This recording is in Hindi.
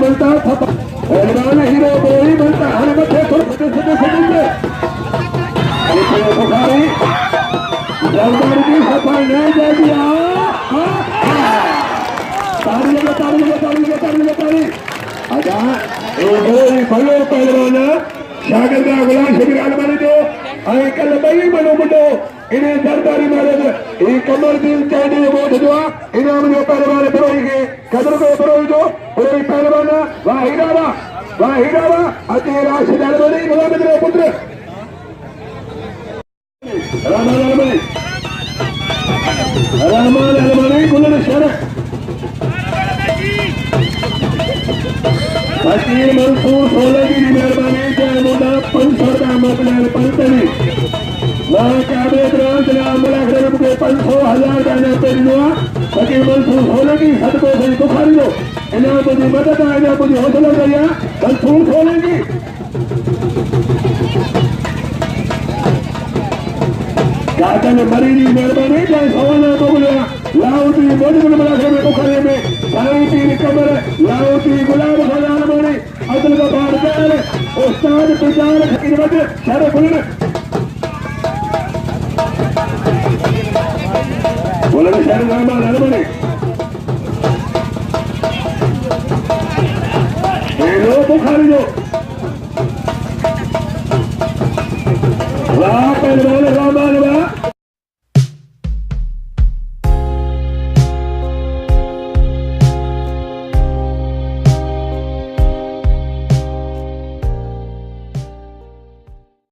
बनता हीरो ही बनता हर बच्चे बुखारी जलदारी की सफाई नहीं दे दिया तारी अच्छा फलो पहलवान शागिर्द गुलाम शबीर आलमानी जो कल बई मनो मुंडो इन्हें जरदारी महाराज ये कमरदीन चांदी वोट जो इनाम जो पहलवान बरोई के कदर को बरोई जो बरोई पहलवान वाह हीरावा अति राशिद आलमानी गुलाम इधर पुत्र रहमान आलमानी गुलर शरफ फकीर मंसूर सोलंकी की मेहरबानी से मुद्दा 500 का मकलाल पंतनी ना काबिल राज जनाब मुलाकात के 500,000 का ना पेरिनुआ फकीर मंसूर सोलंकी सदको से बुखारी लो इना मुझे मदद आया मुझे हौसला दिया मंसूर सोलंकी काका ने मरीनी मेहरबानी से सवाना बोलिया लाउती मोजबुल मुलाकात में बुखारी में साईती कमर लाउती गुलाम खजान मोनी अब्दुल गफ्फार जान उस्ताद बिजार खिदमत शरफुल बोले शहर रहमान आलमानी लो बुखारी जो वाह पहलवान